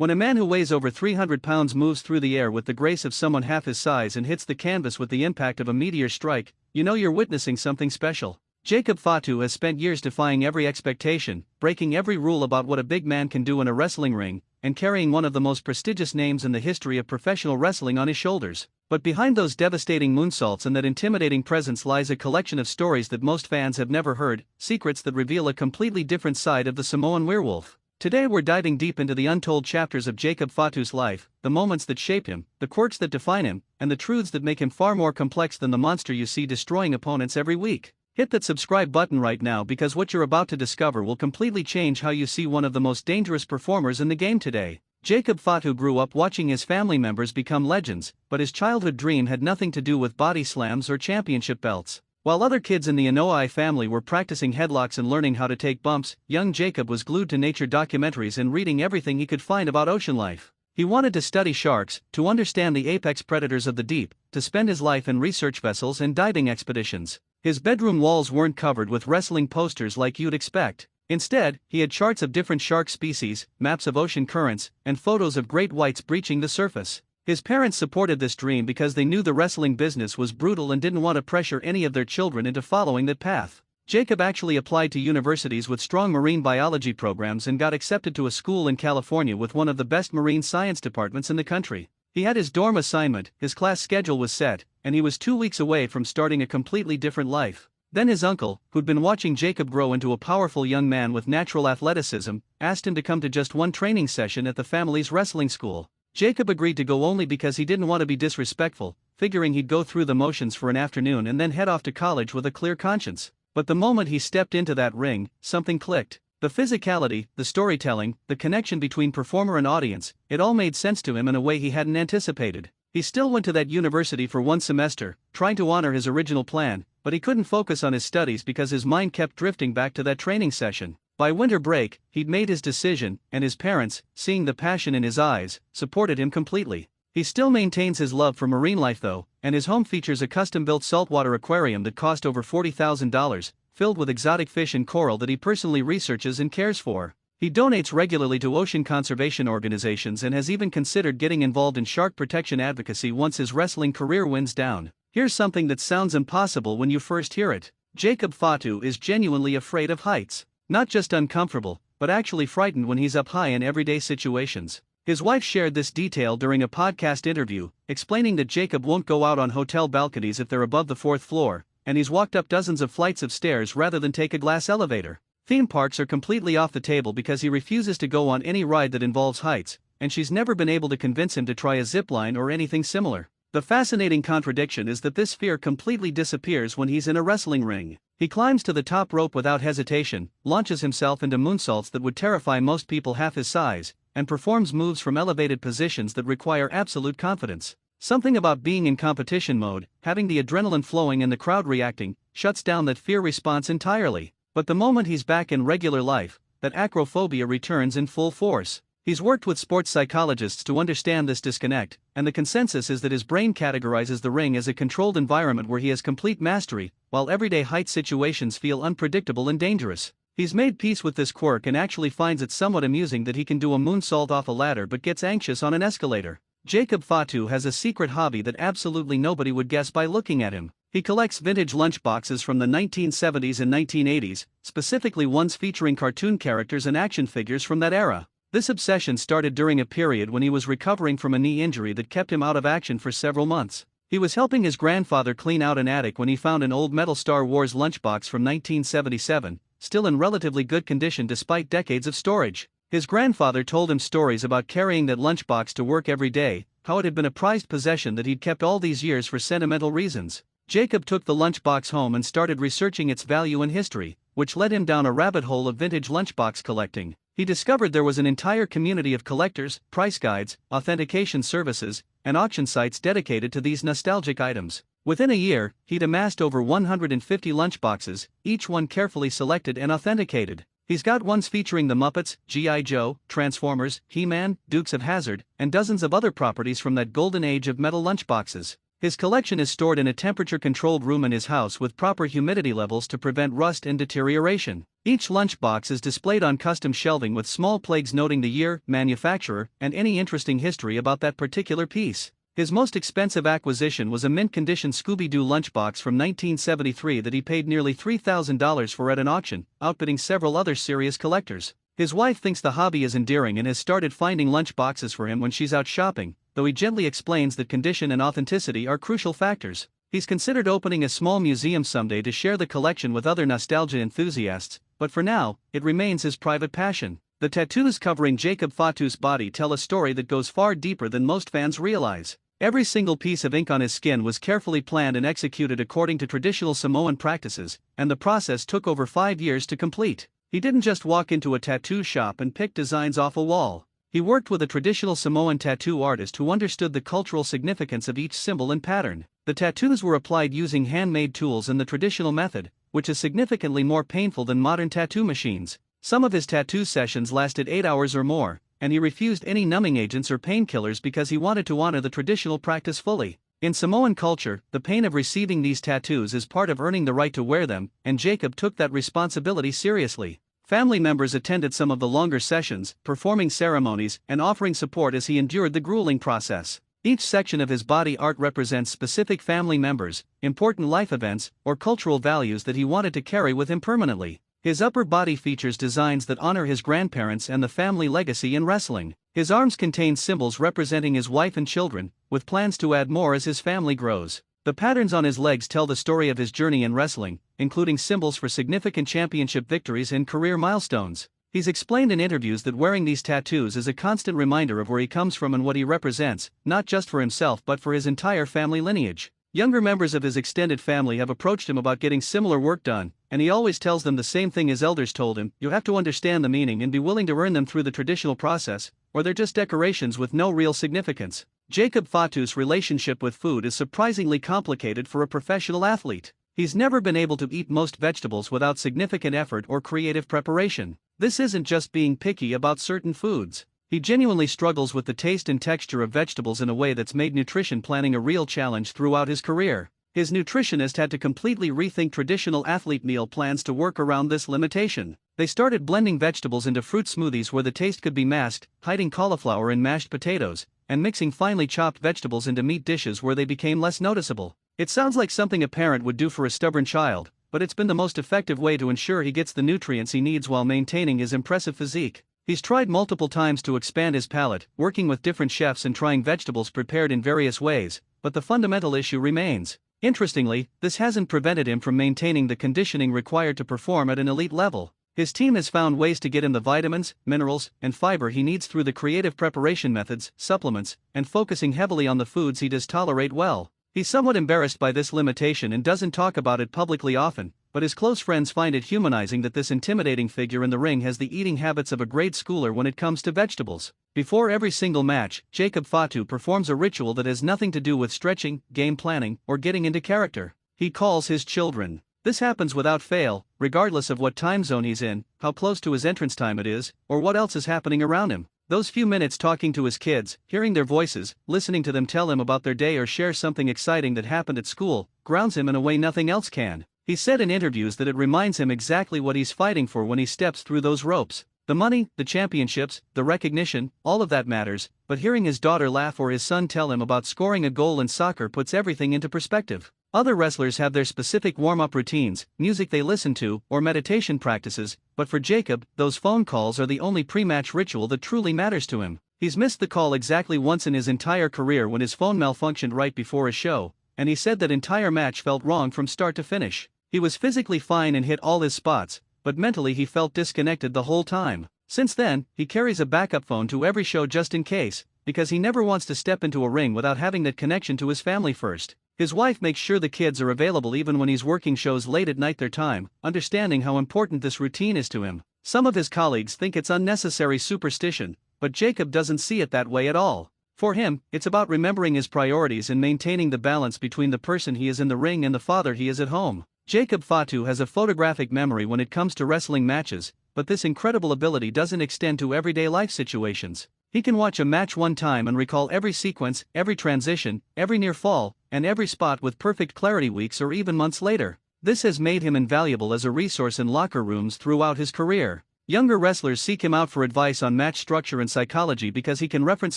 When a man who weighs over 300 pounds moves through the air with the grace of someone half his size and hits the canvas with the impact of a meteor strike, you know you're witnessing something special. Jacob Fatu has spent years defying every expectation, breaking every rule about what a big man can do in a wrestling ring, and carrying one of the most prestigious names in the history of professional wrestling on his shoulders. But behind those devastating moonsaults and that intimidating presence lies a collection of stories that most fans have never heard, secrets that reveal a completely different side of the Samoan Werewolf. Today we're diving deep into the untold chapters of Jacob Fatu's life, the moments that shape him, the quirks that define him, and the truths that make him far more complex than the monster you see destroying opponents every week. Hit that subscribe button right now because what you're about to discover will completely change how you see one of the most dangerous performers in the game today. Jacob Fatu grew up watching his family members become legends, but his childhood dream had nothing to do with body slams or championship belts. While other kids in the Anoa'i family were practicing headlocks and learning how to take bumps, young Jacob was glued to nature documentaries and reading everything he could find about ocean life. He wanted to study sharks, to understand the apex predators of the deep, to spend his life in research vessels and diving expeditions. His bedroom walls weren't covered with wrestling posters like you'd expect. Instead, he had charts of different shark species, maps of ocean currents, and photos of great whites breaching the surface. His parents supported this dream because they knew the wrestling business was brutal and didn't want to pressure any of their children into following that path. Jacob actually applied to universities with strong marine biology programs and got accepted to a school in California with one of the best marine science departments in the country. He had his dorm assignment, his class schedule was set, and he was 2 weeks away from starting a completely different life. Then his uncle, who'd been watching Jacob grow into a powerful young man with natural athleticism, asked him to come to just one training session at the family's wrestling school. Jacob agreed to go only because he didn't want to be disrespectful, figuring he'd go through the motions for an afternoon and then head off to college with a clear conscience. But the moment he stepped into that ring, something clicked. The physicality, the storytelling, the connection between performer and audience, it all made sense to him in a way he hadn't anticipated. He still went to that university for one semester, trying to honor his original plan, but he couldn't focus on his studies because his mind kept drifting back to that training session. By winter break, he'd made his decision, and his parents, seeing the passion in his eyes, supported him completely. He still maintains his love for marine life though, and his home features a custom-built saltwater aquarium that cost over $40,000, filled with exotic fish and coral that he personally researches and cares for. He donates regularly to ocean conservation organizations and has even considered getting involved in shark protection advocacy once his wrestling career winds down. Here's something that sounds impossible when you first hear it. Jacob Fatu is genuinely afraid of heights. Not just uncomfortable, but actually frightened when he's up high in everyday situations. His wife shared this detail during a podcast interview, explaining that Jacob won't go out on hotel balconies if they're above the 4th floor, and he's walked up dozens of flights of stairs rather than take a glass elevator. Theme parks are completely off the table because he refuses to go on any ride that involves heights, and she's never been able to convince him to try a zip line or anything similar. The fascinating contradiction is that this fear completely disappears when he's in a wrestling ring. He climbs to the top rope without hesitation, launches himself into moonsaults that would terrify most people half his size, and performs moves from elevated positions that require absolute confidence. Something about being in competition mode, having the adrenaline flowing and the crowd reacting, shuts down that fear response entirely. But the moment he's back in regular life, that acrophobia returns in full force. He's worked with sports psychologists to understand this disconnect, and the consensus is that his brain categorizes the ring as a controlled environment where he has complete mastery, while everyday height situations feel unpredictable and dangerous. He's made peace with this quirk and actually finds it somewhat amusing that he can do a moonsault off a ladder but gets anxious on an escalator. Jacob Fatu has a secret hobby that absolutely nobody would guess by looking at him. He collects vintage lunchboxes from the 1970s and 1980s, specifically ones featuring cartoon characters and action figures from that era. This obsession started during a period when he was recovering from a knee injury that kept him out of action for several months. He was helping his grandfather clean out an attic when he found an old metal Star Wars lunchbox from 1977, still in relatively good condition despite decades of storage. His grandfather told him stories about carrying that lunchbox to work every day, how it had been a prized possession that he'd kept all these years for sentimental reasons. Jacob took the lunchbox home and started researching its value and history, which led him down a rabbit hole of vintage lunchbox collecting. He discovered there was an entire community of collectors, price guides, authentication services, and auction sites dedicated to these nostalgic items. Within a year, he'd amassed over 150 lunchboxes, each one carefully selected and authenticated. He's got ones featuring the Muppets, G.I. Joe, Transformers, He-Man, Dukes of Hazzard, and dozens of other properties from that golden age of metal lunchboxes. His collection is stored in a temperature-controlled room in his house with proper humidity levels to prevent rust and deterioration. Each lunchbox is displayed on custom shelving with small plaques noting the year, manufacturer, and any interesting history about that particular piece. His most expensive acquisition was a mint-condition Scooby-Doo lunchbox from 1973 that he paid nearly $3,000 for at an auction, outbidding several other serious collectors. His wife thinks the hobby is endearing and has started finding lunchboxes for him when she's out shopping, though he gently explains that condition and authenticity are crucial factors. He's considered opening a small museum someday to share the collection with other nostalgia enthusiasts, but for now, it remains his private passion. The tattoos covering Jacob Fatu's body tell a story that goes far deeper than most fans realize. Every single piece of ink on his skin was carefully planned and executed according to traditional Samoan practices, and the process took over 5 years to complete. He didn't just walk into a tattoo shop and pick designs off a wall. He worked with a traditional Samoan tattoo artist who understood the cultural significance of each symbol and pattern. The tattoos were applied using handmade tools in the traditional method, which is significantly more painful than modern tattoo machines. Some of his tattoo sessions lasted 8 hours or more, and he refused any numbing agents or painkillers because he wanted to honor the traditional practice fully. In Samoan culture, the pain of receiving these tattoos is part of earning the right to wear them, and Jacob took that responsibility seriously. Family members attended some of the longer sessions, performing ceremonies and offering support as he endured the grueling process. Each section of his body art represents specific family members, important life events, or cultural values that he wanted to carry with him permanently. His upper body features designs that honor his grandparents and the family legacy in wrestling. His arms contain symbols representing his wife and children, with plans to add more as his family grows. The patterns on his legs tell the story of his journey in wrestling, including symbols for significant championship victories and career milestones. He's explained in interviews that wearing these tattoos is a constant reminder of where he comes from and what he represents, not just for himself but for his entire family lineage. Younger members of his extended family have approached him about getting similar work done, and he always tells them the same thing his elders told him: you have to understand the meaning and be willing to earn them through the traditional process, or they're just decorations with no real significance. Jacob Fatu's relationship with food is surprisingly complicated for a professional athlete. He's never been able to eat most vegetables without significant effort or creative preparation. This isn't just being picky about certain foods. He genuinely struggles with the taste and texture of vegetables in a way that's made nutrition planning a real challenge throughout his career. His nutritionist had to completely rethink traditional athlete meal plans to work around this limitation. They started blending vegetables into fruit smoothies where the taste could be masked, hiding cauliflower in mashed potatoes, and mixing finely chopped vegetables into meat dishes where they became less noticeable. It sounds like something a parent would do for a stubborn child, but it's been the most effective way to ensure he gets the nutrients he needs while maintaining his impressive physique. He's tried multiple times to expand his palate, working with different chefs and trying vegetables prepared in various ways, but the fundamental issue remains. Interestingly, this hasn't prevented him from maintaining the conditioning required to perform at an elite level. His team has found ways to get him the vitamins, minerals, and fiber he needs through the creative preparation methods, supplements, and focusing heavily on the foods he does tolerate well. He's somewhat embarrassed by this limitation and doesn't talk about it publicly often, but his close friends find it humanizing that this intimidating figure in the ring has the eating habits of a grade schooler when it comes to vegetables. Before every single match, Jacob Fatu performs a ritual that has nothing to do with stretching, game planning, or getting into character. He calls his children. This happens without fail, regardless of what time zone he's in, how close to his entrance time it is, or what else is happening around him. Those few minutes talking to his kids, hearing their voices, listening to them tell him about their day or share something exciting that happened at school, grounds him in a way nothing else can. He said in interviews that it reminds him exactly what he's fighting for when he steps through those ropes. The money, the championships, the recognition, all of that matters, but hearing his daughter laugh or his son tell him about scoring a goal in soccer puts everything into perspective. Other wrestlers have their specific warm-up routines, music they listen to, or meditation practices, but for Jacob, those phone calls are the only pre-match ritual that truly matters to him. He's missed the call exactly once in his entire career when his phone malfunctioned right before a show, and he said that entire match felt wrong from start to finish. He was physically fine and hit all his spots, but mentally he felt disconnected the whole time. Since then, he carries a backup phone to every show just in case, because he never wants to step into a ring without having that connection to his family first. His wife makes sure the kids are available even when he's working shows late at night their time, understanding how important this routine is to him. Some of his colleagues think it's unnecessary superstition, but Jacob doesn't see it that way at all. For him, it's about remembering his priorities and maintaining the balance between the person he is in the ring and the father he is at home. Jacob Fatu has a photographic memory when it comes to wrestling matches, but this incredible ability doesn't extend to everyday life situations. He can watch a match one time and recall every sequence, every transition, every near fall, and every spot with perfect clarity weeks or even months later. This has made him invaluable as a resource in locker rooms throughout his career. Younger wrestlers seek him out for advice on match structure and psychology because he can reference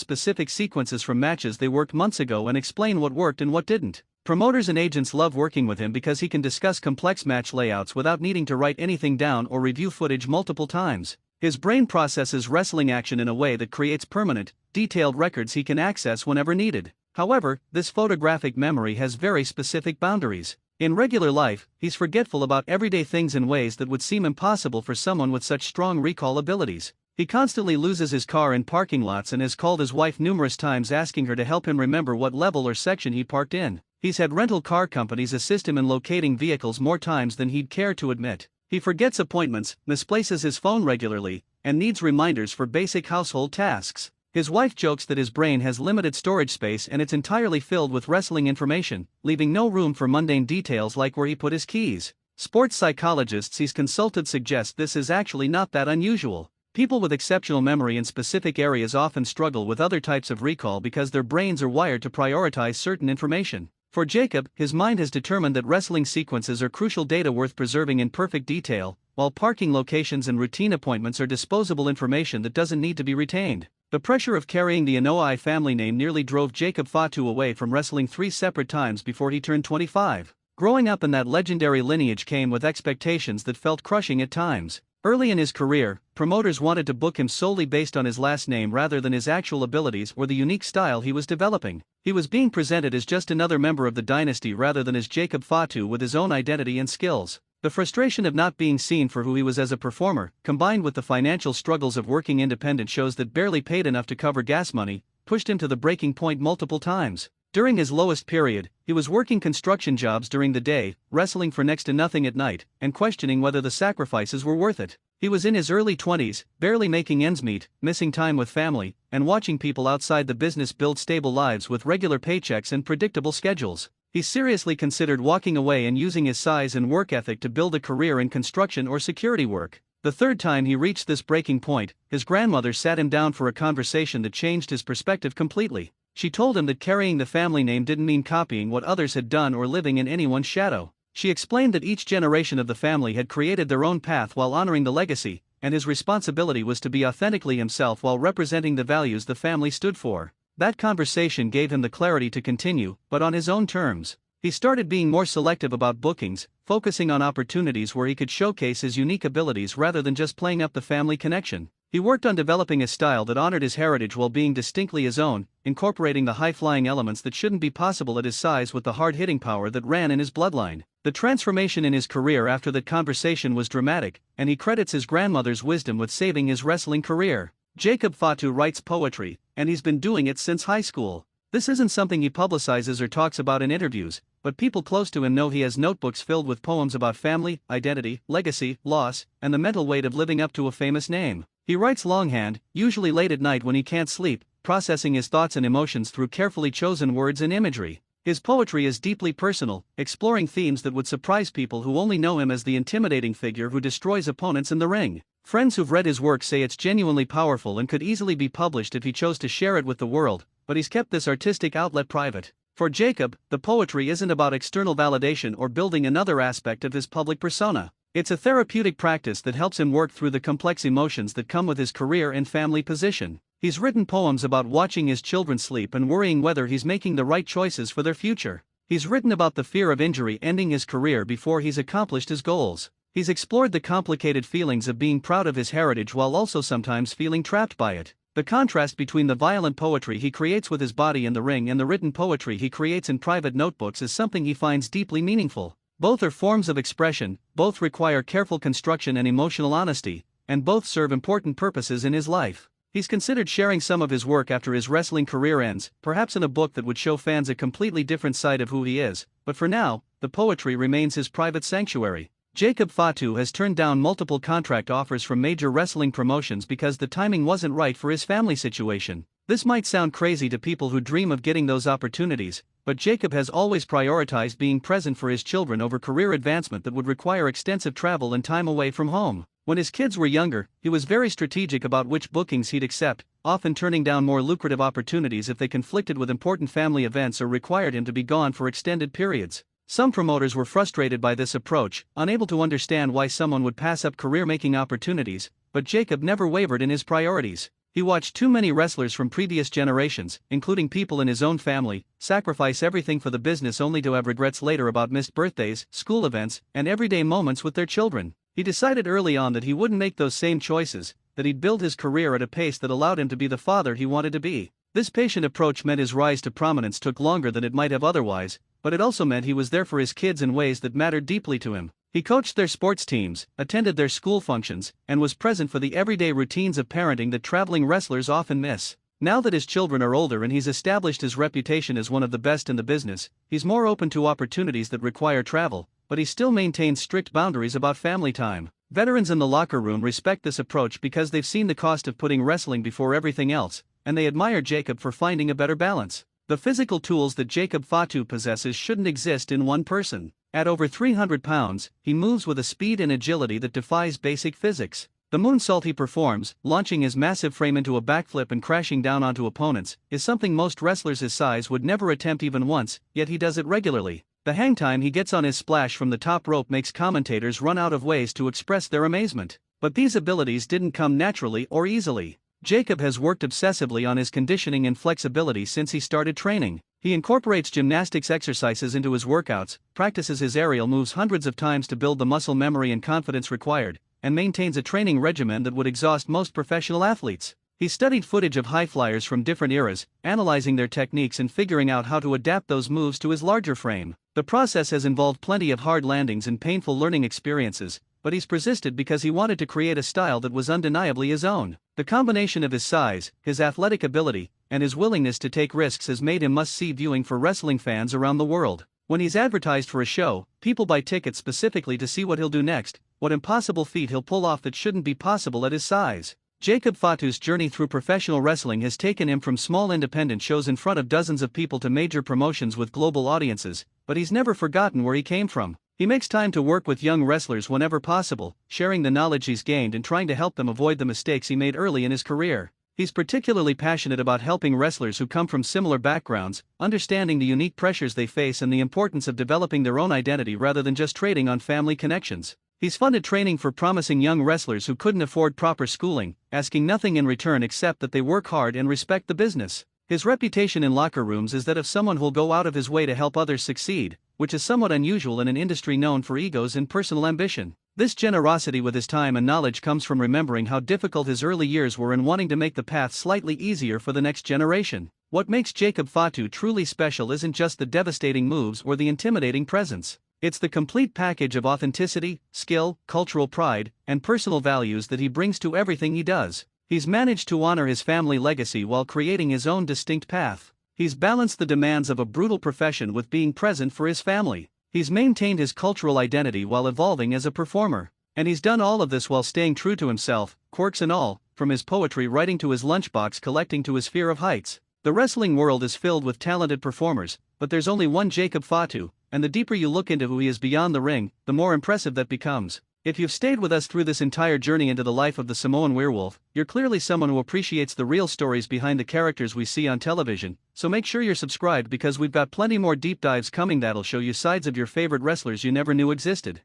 specific sequences from matches they worked months ago and explain what worked and what didn't. Promoters and agents love working with him because he can discuss complex match layouts without needing to write anything down or review footage multiple times. His brain processes wrestling action in a way that creates permanent, detailed records he can access whenever needed. However, this photographic memory has very specific boundaries. In regular life, he's forgetful about everyday things in ways that would seem impossible for someone with such strong recall abilities. He constantly loses his car in parking lots and has called his wife numerous times asking her to help him remember what level or section he parked in. He's had rental car companies assist him in locating vehicles more times than he'd care to admit. He forgets appointments, misplaces his phone regularly, and needs reminders for basic household tasks. His wife jokes that his brain has limited storage space and it's entirely filled with wrestling information, leaving no room for mundane details like where he put his keys. Sports psychologists he's consulted suggest this is actually not that unusual. People with exceptional memory in specific areas often struggle with other types of recall because their brains are wired to prioritize certain information. For Jacob, his mind has determined that wrestling sequences are crucial data worth preserving in perfect detail, while parking locations and routine appointments are disposable information that doesn't need to be retained. The pressure of carrying the Anoa'i family name nearly drove Jacob Fatu away from wrestling 3 separate times before he turned 25. Growing up in that legendary lineage came with expectations that felt crushing at times. Early in his career, promoters wanted to book him solely based on his last name rather than his actual abilities or the unique style he was developing. He was being presented as just another member of the dynasty rather than as Jacob Fatu with his own identity and skills. The frustration of not being seen for who he was as a performer, combined with the financial struggles of working independent shows that barely paid enough to cover gas money, pushed him to the breaking point multiple times. During his lowest period, he was working construction jobs during the day, wrestling for next to nothing at night, and questioning whether the sacrifices were worth it. He was in his early 20s, barely making ends meet, missing time with family, and watching people outside the business build stable lives with regular paychecks and predictable schedules. He seriously considered walking away and using his size and work ethic to build a career in construction or security work. The third time he reached this breaking point, his grandmother sat him down for a conversation that changed his perspective completely. She told him that carrying the family name didn't mean copying what others had done or living in anyone's shadow. She explained that each generation of the family had created their own path while honoring the legacy, and his responsibility was to be authentically himself while representing the values the family stood for. That conversation gave him the clarity to continue, but on his own terms. He started being more selective about bookings, focusing on opportunities where he could showcase his unique abilities rather than just playing up the family connection. He worked on developing a style that honored his heritage while being distinctly his own, incorporating the high-flying elements that shouldn't be possible at his size with the hard-hitting power that ran in his bloodline. The transformation in his career after that conversation was dramatic, and he credits his grandmother's wisdom with saving his wrestling career. Jacob Fatu writes poetry, and he's been doing it since high school. This isn't something he publicizes or talks about in interviews, but people close to him know he has notebooks filled with poems about family, identity, legacy, loss, and the mental weight of living up to a famous name. He writes longhand, usually late at night when he can't sleep, processing his thoughts and emotions through carefully chosen words and imagery. His poetry is deeply personal, exploring themes that would surprise people who only know him as the intimidating figure who destroys opponents in the ring. Friends who've read his work say it's genuinely powerful and could easily be published if he chose to share it with the world, but he's kept this artistic outlet private. For Jacob, the poetry isn't about external validation or building another aspect of his public persona. It's a therapeutic practice that helps him work through the complex emotions that come with his career and family position. He's written poems about watching his children sleep and worrying whether he's making the right choices for their future. He's written about the fear of injury ending his career before he's accomplished his goals. He's explored the complicated feelings of being proud of his heritage while also sometimes feeling trapped by it. The contrast between the violent poetry he creates with his body in the ring and the written poetry he creates in private notebooks is something he finds deeply meaningful. Both are forms of expression, both require careful construction and emotional honesty, and both serve important purposes in his life. He's considered sharing some of his work after his wrestling career ends, perhaps in a book that would show fans a completely different side of who he is, but for now, the poetry remains his private sanctuary. Jacob Fatu has turned down multiple contract offers from major wrestling promotions because the timing wasn't right for his family situation. This might sound crazy to people who dream of getting those opportunities, but Jacob has always prioritized being present for his children over career advancement that would require extensive travel and time away from home. When his kids were younger, he was very strategic about which bookings he'd accept, often turning down more lucrative opportunities if they conflicted with important family events or required him to be gone for extended periods. Some promoters were frustrated by this approach, unable to understand why someone would pass up career-making opportunities, but Jacob never wavered in his priorities. He watched too many wrestlers from previous generations, including people in his own family, sacrifice everything for the business only to have regrets later about missed birthdays, school events, and everyday moments with their children. He decided early on that he wouldn't make those same choices, that he'd build his career at a pace that allowed him to be the father he wanted to be. This patient approach meant his rise to prominence took longer than it might have otherwise, but it also meant he was there for his kids in ways that mattered deeply to him. He coached their sports teams, attended their school functions, and was present for the everyday routines of parenting that traveling wrestlers often miss. Now that his children are older and he's established his reputation as one of the best in the business, he's more open to opportunities that require travel, but he still maintains strict boundaries about family time. Veterans in the locker room respect this approach because they've seen the cost of putting wrestling before everything else, and they admire Jacob for finding a better balance. The physical tools that Jacob Fatu possesses shouldn't exist in one person. At over 300 pounds, he moves with a speed and agility that defies basic physics. The moonsault he performs, launching his massive frame into a backflip and crashing down onto opponents, is something most wrestlers his size would never attempt even once, yet he does it regularly. The hang time he gets on his splash from the top rope makes commentators run out of ways to express their amazement. But these abilities didn't come naturally or easily. Jacob has worked obsessively on his conditioning and flexibility since he started training. He incorporates gymnastics exercises into his workouts, practices his aerial moves hundreds of times to build the muscle memory and confidence required, and maintains a training regimen that would exhaust most professional athletes. He studied footage of high flyers from different eras, analyzing their techniques and figuring out how to adapt those moves to his larger frame. The process has involved plenty of hard landings and painful learning experiences, but he's persisted because he wanted to create a style that was undeniably his own. The combination of his size, his athletic ability, and his willingness to take risks has made him must-see viewing for wrestling fans around the world. When he's advertised for a show, people buy tickets specifically to see what he'll do next, what impossible feat he'll pull off that shouldn't be possible at his size. Jacob Fatu's journey through professional wrestling has taken him from small independent shows in front of dozens of people to major promotions with global audiences, but he's never forgotten where he came from. He makes time to work with young wrestlers whenever possible, sharing the knowledge he's gained and trying to help them avoid the mistakes he made early in his career. He's particularly passionate about helping wrestlers who come from similar backgrounds, understanding the unique pressures they face and the importance of developing their own identity rather than just trading on family connections. He's funded training for promising young wrestlers who couldn't afford proper schooling, asking nothing in return except that they work hard and respect the business. His reputation in locker rooms is that of someone who'll go out of his way to help others succeed, which is somewhat unusual in an industry known for egos and personal ambition. This generosity with his time and knowledge comes from remembering how difficult his early years were and wanting to make the path slightly easier for the next generation. What makes Jacob Fatu truly special isn't just the devastating moves or the intimidating presence. It's the complete package of authenticity, skill, cultural pride, and personal values that he brings to everything he does. He's managed to honor his family legacy while creating his own distinct path. He's balanced the demands of a brutal profession with being present for his family. He's maintained his cultural identity while evolving as a performer. And he's done all of this while staying true to himself, quirks and all, from his poetry writing to his lunchbox collecting to his fear of heights. The wrestling world is filled with talented performers, but there's only one Jacob Fatu, and the deeper you look into who he is beyond the ring, the more impressive that becomes. If you've stayed with us through this entire journey into the life of the Samoan Werewolf, you're clearly someone who appreciates the real stories behind the characters we see on television, so make sure you're subscribed because we've got plenty more deep dives coming that'll show you sides of your favorite wrestlers you never knew existed.